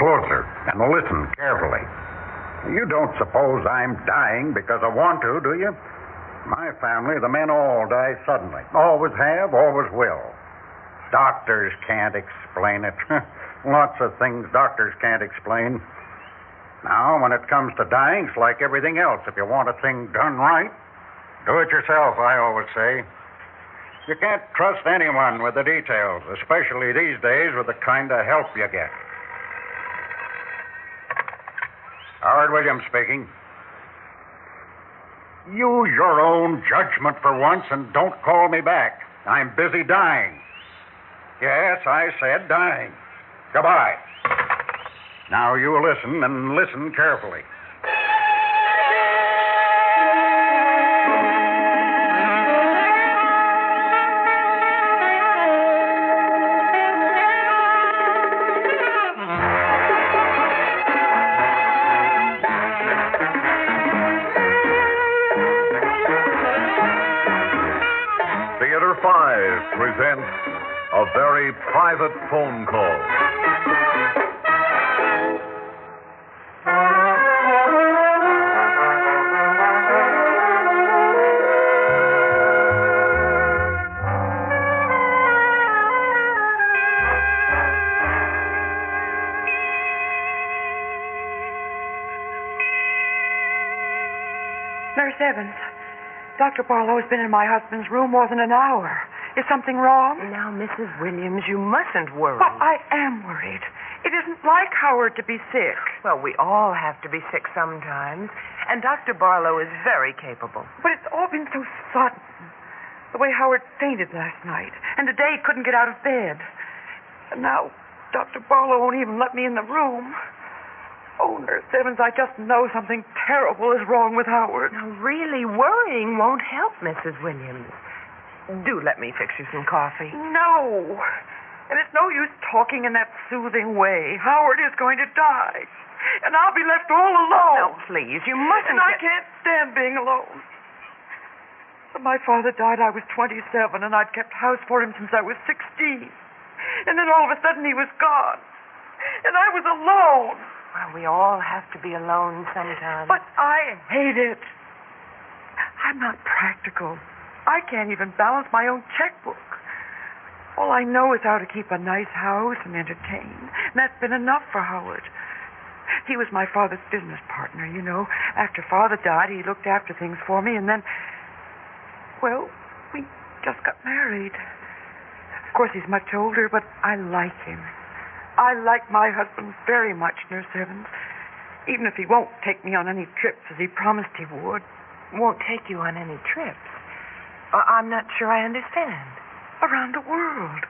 closer and listen carefully. You don't suppose I'm dying because I want to, do you? My family, the men all die suddenly. Always have, always will. Doctors can't explain it. Lots of things doctors can't explain. Now, when it comes to dying, it's like everything else. If you want a thing done right, do it yourself, I always say. You can't trust anyone with the details, especially these days with the kind of help you get. Howard Williams speaking. Use your own judgment for once and don't call me back. I'm busy dying. Yes, I said dying. Goodbye. Now you listen, and listen carefully. Theater 5 presents A Very Private Phone Call. Nurse Evans, Dr. Barlow's been in my husband's room more than an hour. Is something wrong? Now, Mrs. Williams, you mustn't worry. But I am worried. It isn't like Howard to be sick. Well, we all have to be sick sometimes, and Dr. Barlow is very capable. But it's all been so sudden. The way Howard fainted last night, and today he couldn't get out of bed. And now Dr. Barlow won't even let me in the room. Oh, Nurse Evans, I just know something terrible is wrong with Howard. Now, really, worrying won't help, Mrs. Williams. Do let me fix you some coffee. No. And it's no use talking in that soothing way. Howard is going to die. And I'll be left all alone. No, please, you mustn't. And I can't stand being alone. When my father died, I was 27, and I'd kept house for him since I was 16. And then all of a sudden he was gone. And I was alone. Well, we all have to be alone sometimes. But I hate it. I'm not practical. I can't even balance my own checkbook. All I know is how to keep a nice house and entertain. And that's been enough for Howard. He was my father's business partner, you know. After Father died, he looked after things for me, and then, well, we just got married. Of course, he's much older, but I like him. I like my husband very much, Nurse Evans. Even if he won't take me on any trips as he promised he would. Won't take you on any trips? I'm not sure I understand. Around the world.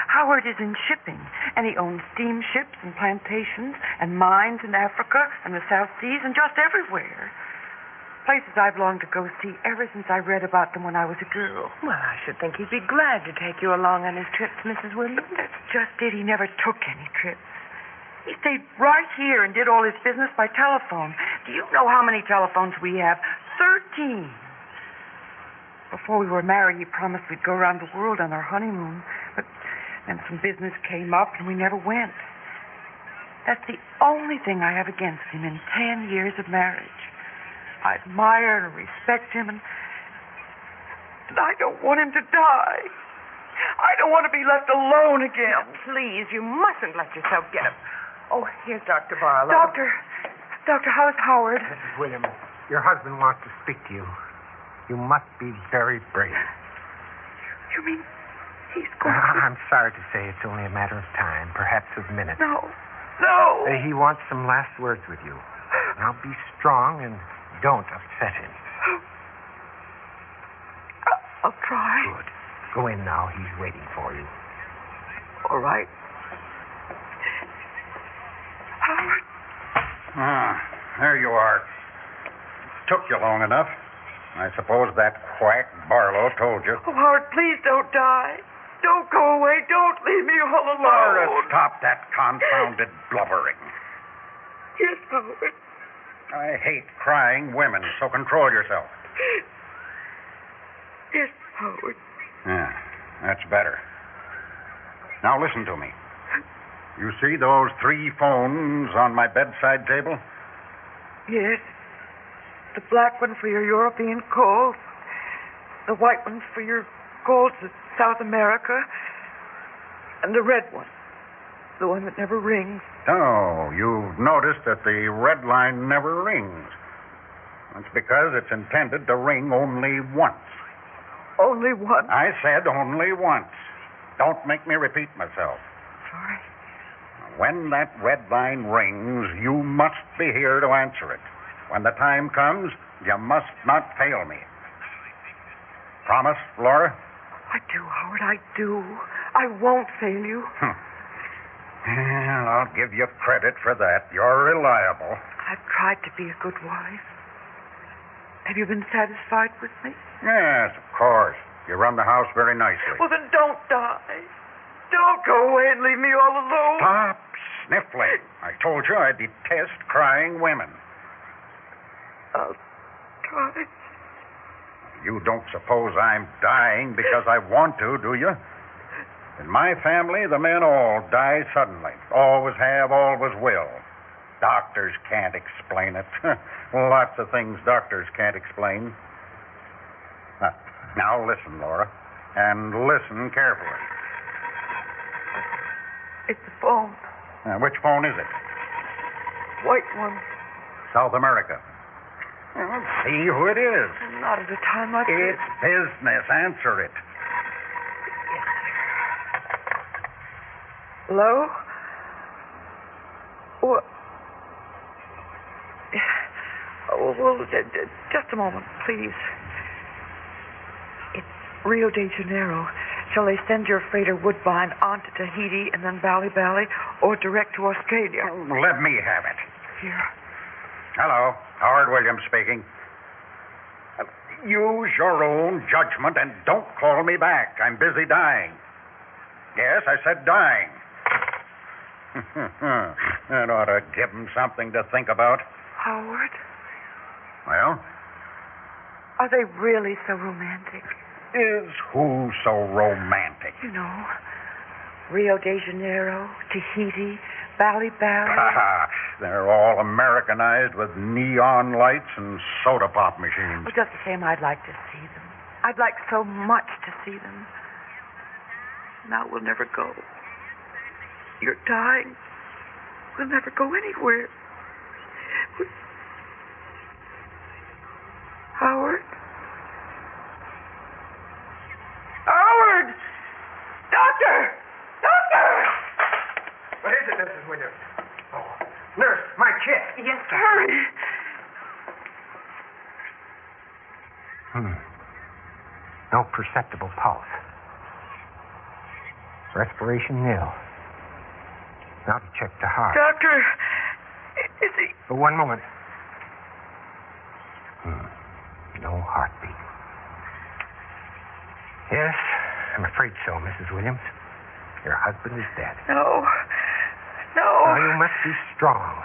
Howard is in shipping, and he owns steamships and plantations and mines in Africa and the South Seas and just everywhere. Places I've longed to go see ever since I read about them when I was a girl. Well, I should think he'd be glad to take you along on his trips, Mrs. Williams. That's just it. He never took any trips. He stayed right here and did all his business by telephone. Do you know how many telephones we have? 13. Before we were married, he promised we'd go around the world on our honeymoon. But then some business came up, and we never went. That's the only thing I have against him in 10 years of marriage. I admire and respect him, and I don't want him to die. I don't want to be left alone again. Now, please, you mustn't let yourself get up. Oh, here's Dr. Barlow. Doctor, how's Howard? Mrs. Williams, your husband wants to speak to you. You must be very brave. You mean he's going to... I'm sorry to say it's only a matter of time, perhaps of minutes. No. He wants some last words with you. Now be strong and don't upset him. I'll try. Good. Go in now. He's waiting for you. All right. Howard. There you are. Took you long enough. I suppose that quack Barlow told you. Oh, Howard, please don't die. Don't go away. Don't leave me all alone. Laura, stop that confounded blubbering. Yes, Howard. I hate crying women, so control yourself. Yes, Howard. Yeah, that's better. Now listen to me. You see those 3 phones on my bedside table? Yes. The black one for your European calls. The white one for your calls to South America. And the red one. The one that never rings. Oh, you've noticed that the red line never rings. That's because it's intended to ring only once. Only one? I said only once. Don't make me repeat myself. Sorry. When that red line rings, you must be here to answer it. When the time comes, you must not fail me. Promise, Laura? I do, Howard, I do. I won't fail you. Well, I'll give you credit for that. You're reliable. I've tried to be a good wife. Have you been satisfied with me? Yes, of course. You run the house very nicely. Well, then don't die. Don't go away and leave me all alone. Stop sniffling. I told you I detest crying women. I'll try. You don't suppose I'm dying because I want to, do you? In my family, the men all die suddenly. Always have, always will. Doctors can't explain it. Lots of things doctors can't explain. Now listen, Laura, and listen carefully. It's the phone. Which phone is it? White one. South America. Well, see who it is. Not at a time like this. It's business. Answer it. Hello? What? Oh, well, just a moment, please. It's Rio de Janeiro. Shall they send your freighter Woodbine on to Tahiti and then Bali, or direct to Australia? Let me have it. Here. Hello, Howard Williams speaking. Use your own judgment and don't call me back. I'm busy dying. Yes, I said dying. That ought to give him something to think about. Howard? Well? Are they really so romantic? Is who so romantic? You know, Rio de Janeiro, Tahiti, Bali. They're all Americanized with neon lights and soda pop machines. Well, just the same, I'd like to see them. I'd like so much to see them. Now we'll never go. You're dying. We'll never go anywhere. Howard? Howard! Doctor! Doctor! What is it, Mrs. Williams? Oh, nurse, my kit. Yes, sir. Hurry! No perceptible pulse. Respiration nil. Now to check the heart. Doctor, is he... For 1 moment. No heartbeat. Yes, I'm afraid so, Mrs. Williams. Your husband is dead. No. Now, you must be strong.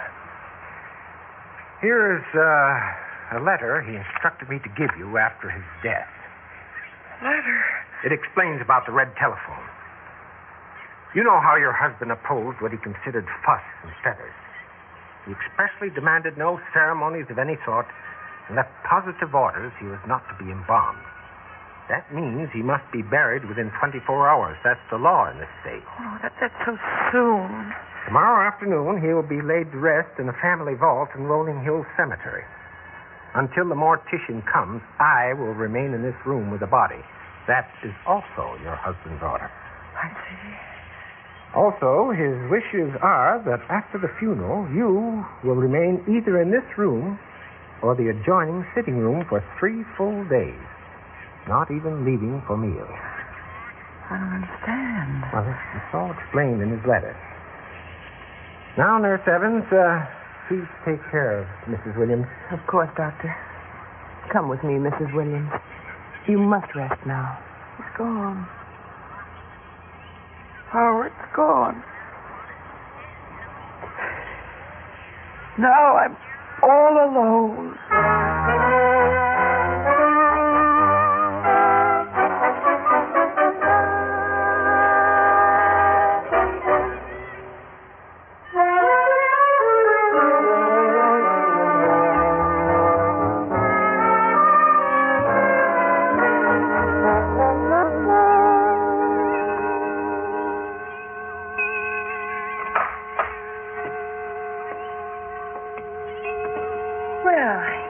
Here is a letter he instructed me to give you after his death. Letter? It explains about the red telephone. You know how your husband opposed what he considered fuss and feathers. He expressly demanded no ceremonies of any sort and left positive orders he was not to be embalmed. That means he must be buried within 24 hours. That's the law in this state. Oh, that's so soon. Tomorrow afternoon, he will be laid to rest in a family vault in Rolling Hill Cemetery. Until the mortician comes, I will remain in this room with the body. That is also your husband's order. I see. Also, his wishes are that after the funeral, you will remain either in this room or the adjoining sitting room for 3 full days, not even leaving for meals. I don't understand. Well, it's all explained in his letter. Now, Nurse Evans, please take care of Mrs. Williams. Of course, Doctor. Come with me, Mrs. Williams. You must rest now. He's gone. Howard's gone. Now I'm all alone.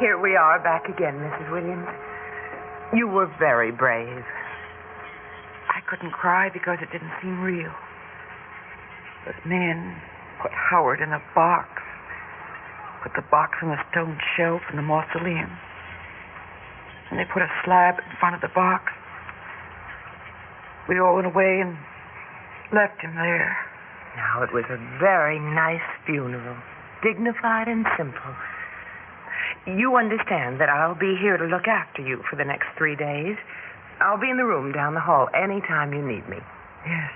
Here we are back again, Mrs. Williams. You were very brave. I couldn't cry because it didn't seem real. But men put Howard in a box. Put the box on a stone shelf in the mausoleum. And they put a slab in front of the box. We all went away and left him there. Now, it was a very nice funeral, dignified and simple. You understand that I'll be here to look after you for the next 3 days. I'll be in the room down the hall any time you need me. Yes,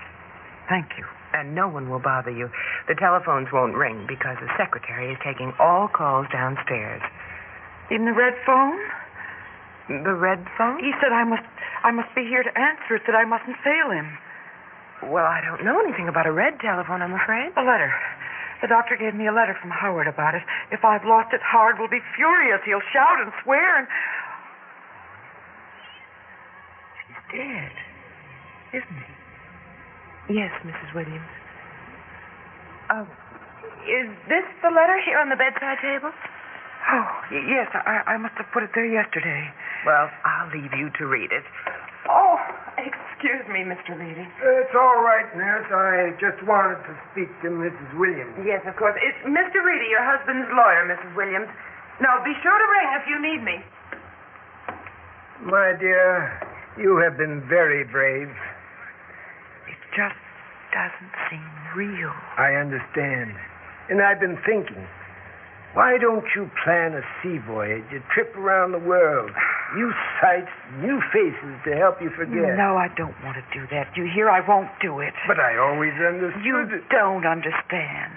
thank you. And no one will bother you. The telephones won't ring because the secretary is taking all calls downstairs. In the red phone? The red phone? He said I must be here to answer it, that I mustn't fail him. Well, I don't know anything about a red telephone, I'm afraid. A letter. The doctor gave me a letter from Howard about it. If I've lost it, Howard will be furious. He'll shout and swear and... He's dead, isn't he? Yes, Mrs. Williams. Is this the letter here on the bedside table? Oh, yes, I must have put it there yesterday. Well, I'll leave you to read it. Oh, excuse me, Mr. Reedy. It's all right, nurse. I just wanted to speak to Mrs. Williams. Yes, of course. It's Mr. Reedy, your husband's lawyer, Mrs. Williams. Now, be sure to ring if you need me. My dear, you have been very brave. It just doesn't seem real. I understand. And I've been thinking, why don't you plan a sea voyage, a trip around the world? New sights, new faces to help you forget. No, I don't want to do that. You hear? I won't do it. But I always understood You it. don't understand.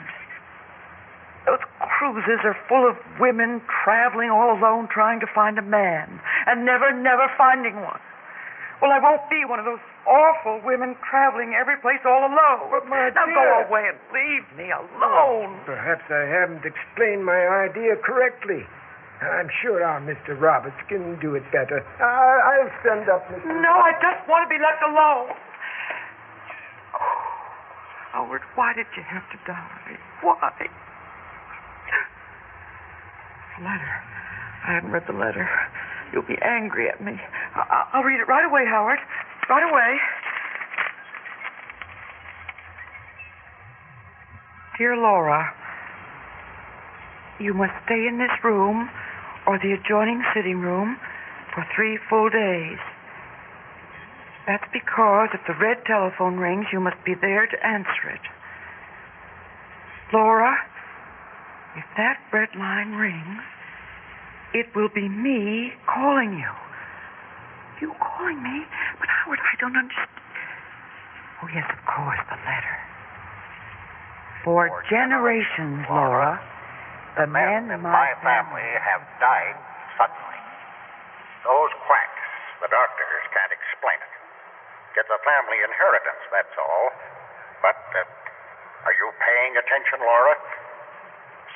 Those cruises are full of women traveling all alone trying to find a man and never finding one. Well, I won't be one of those awful women traveling every place all alone. But, my now dear... go away and leave me alone. Perhaps I haven't explained my idea correctly. I'm sure our Mr. Roberts can do it better. I'll send up Mr. No, I just want to be left alone. Oh, Howard, why did you have to die? Why? Letter. I haven't read the letter. You'll be angry at me. I'll read it right away, Howard. Right away. Dear Laura, you must stay in this room or the adjoining sitting room for 3 full days. That's because if the red telephone rings, you must be there to answer it. Laura, if that red line rings, it will be me calling you. You calling me? But Howard, I don't understand. Oh, yes, of course, the letter. For generations, Laura, the men in my family have died suddenly. Those quacks, the doctors can't explain it. It's a family inheritance, that's all. But, are you paying attention, Laura?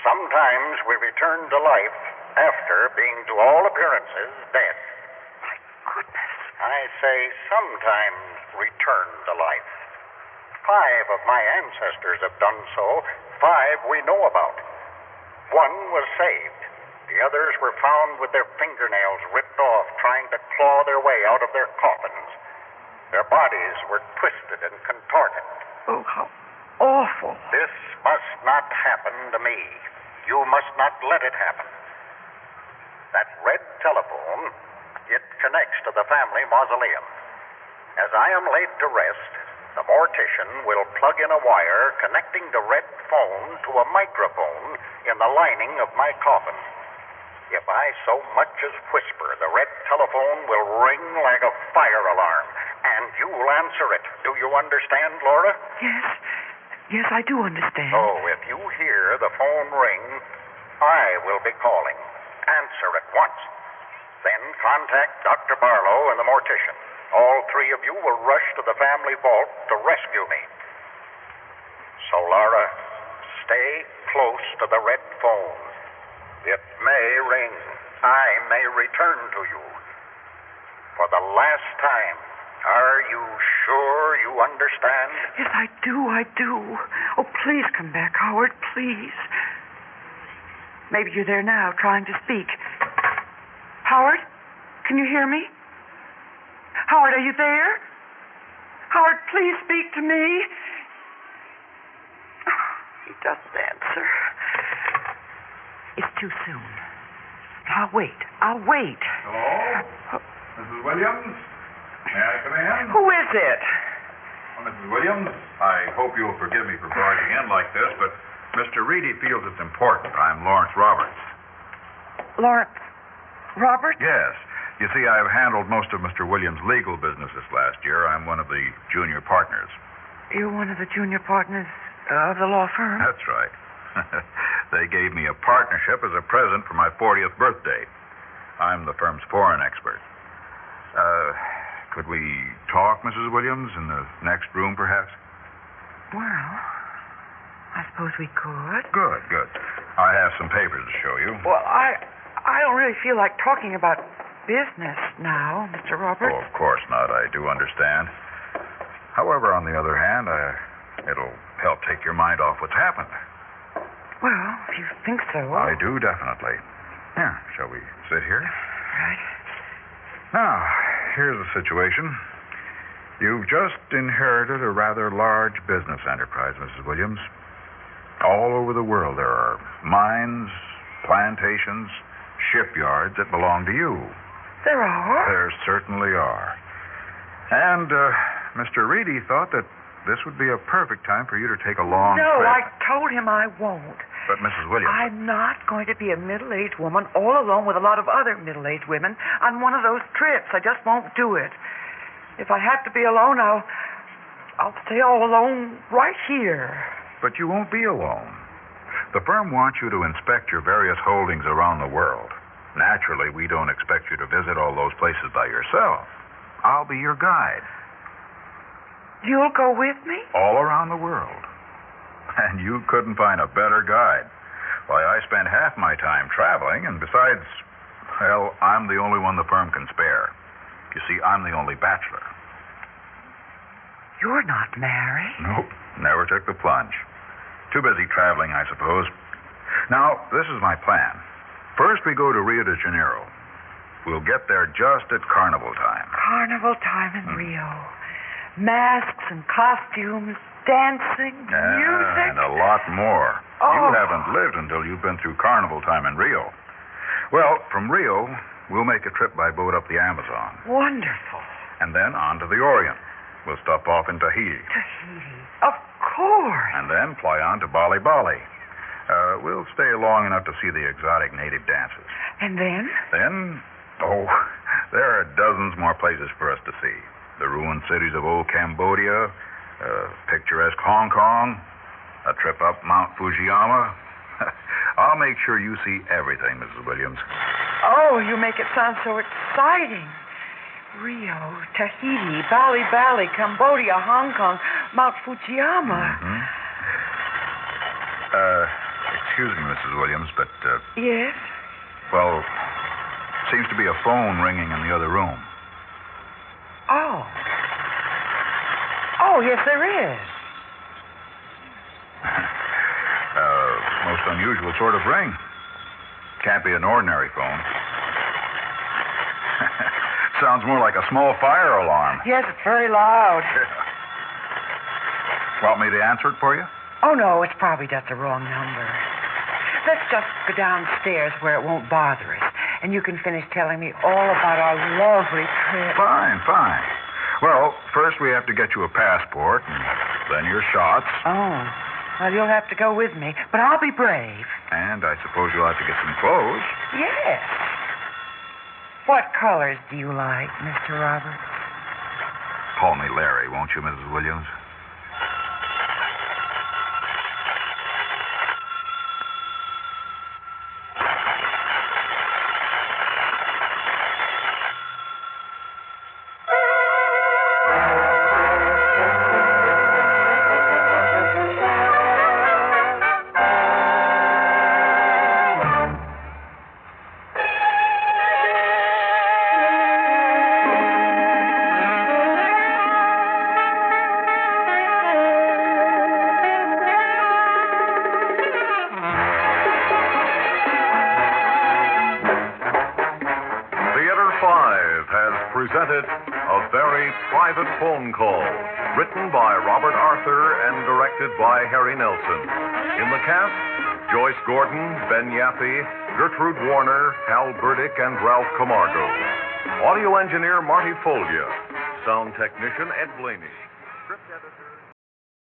Sometimes we return to life after being, to all appearances, dead. My goodness. I say sometimes return to life. 5 of my ancestors have done so. 5 we know about. 1 was saved. The others were found with their fingernails ripped off, trying to claw their way out of their coffins. Their bodies were twisted and contorted. Oh, how awful. This must not happen to me. You must not let it happen. That red telephone, it connects to the family mausoleum. As I am laid to rest, the mortician will plug in a wire connecting the red phone to a microphone in the lining of my coffin. If I so much as whisper, the red telephone will ring like a fire alarm, and you'll answer it. Do you understand, Laura? Yes, I do understand. So if you hear the phone ring, I will be calling. Answer at once. Then contact Dr. Barlow and the mortician. All 3 of you will rush to the family vault to rescue me. So, Laura, stay close to the red phone. It may ring. I may return to you. For the last time, are you sure you understand? Yes, I do. Oh, please come back, Howard, please. Maybe you're there now, trying to speak. Howard, can you hear me? Howard, are you there? Howard, please speak to me. He doesn't answer. It's too soon. I'll wait. Hello? Mrs. Williams? May I come in? Who is it? Well, Mrs. Williams, I hope you'll forgive me for barging in like this, but Mr. Reedy feels it's important. I'm Lawrence Roberts. Lawrence Roberts? Yes. You see, I've handled most of Mr. Williams' legal business this last year. I'm one of the junior partners. You're one of the junior partners of the law firm? That's right. They gave me a partnership as a present for my 40th birthday. I'm the firm's foreign expert. Could we talk, Mrs. Williams, in the next room, perhaps? Well, I suppose we could. Good. I have some papers to show you. Well, I don't really feel like talking about business now, Mr. Roberts. Oh, of course not. I do understand. However, on the other hand, it'll help take your mind off what's happened. Well, if you think so. I do, definitely. Here, shall we sit here? Right. Now, here's the situation. You've just inherited a rather large business enterprise, Mrs. Williams. All over the world there are mines, plantations, shipyards that belong to you. There are? There certainly are. And Mr. Reedy thought that this would be a perfect time for you to take a long No, trip. I told him I won't. But, Mrs. Williams... I'm not going to be a middle-aged woman all alone with a lot of other middle-aged women on one of those trips. I just won't do it. If I have to be alone, I'll stay all alone right here. But you won't be alone. The firm wants you to inspect your various holdings around the world. Naturally, we don't expect you to visit all those places by yourself. I'll be your guide. You'll go with me? All around the world. And you couldn't find a better guide. Why, I spend half my time traveling, and besides, well, I'm the only one the firm can spare. You see, I'm the only bachelor. You're not married? Nope, never took the plunge. Too busy traveling, I suppose. Now, this is my plan. First, we go to Rio de Janeiro. We'll get there just at carnival time. Carnival time in Rio. Masks and costumes, dancing, music. And a lot more. Oh. You haven't lived until you've been through carnival time in Rio. Well, from Rio, we'll make a trip by boat up the Amazon. Wonderful. And then on to the Orient. We'll stop off in Tahiti. Tahiti. Of course. And then fly on to Bali. We'll stay long enough to see the exotic native dances. And then? There are dozens more places for us to see. The ruined cities of old Cambodia, picturesque Hong Kong, a trip up Mount Fujiyama. I'll make sure you see everything, Mrs. Williams. Oh, you make it sound so exciting. Rio, Tahiti, Bali, Cambodia, Hong Kong, Mount Fujiyama. Mm-hmm. Excuse me, Mrs. Williams, but... Yes? Well, seems to be a phone ringing in the other room. Oh, yes, there is. Most unusual sort of ring. Can't be an ordinary phone. Sounds more like a small fire alarm. Yes, it's very loud. Want me to answer it for you? Oh, no, it's probably just a wrong number. Let's just go downstairs where it won't bother us, and you can finish telling me all about our lovely trip. Fine. Well, first we have to get you a passport, and then your shots. Oh, well, you'll have to go with me, but I'll be brave. And I suppose you'll have to get some clothes. Yes. What colors do you like, Mr. Roberts? Call me Larry, won't you, Mrs. Williams? has presented A Very Private Phone Call, written by Robert Arthur and directed by Harry Nelson. In the cast, Joyce Gordon, Ben Yaffe, Gertrude Warner, Hal Burdick, and Ralph Camargo. Audio engineer Marty Folgia. Sound technician Ed Begley.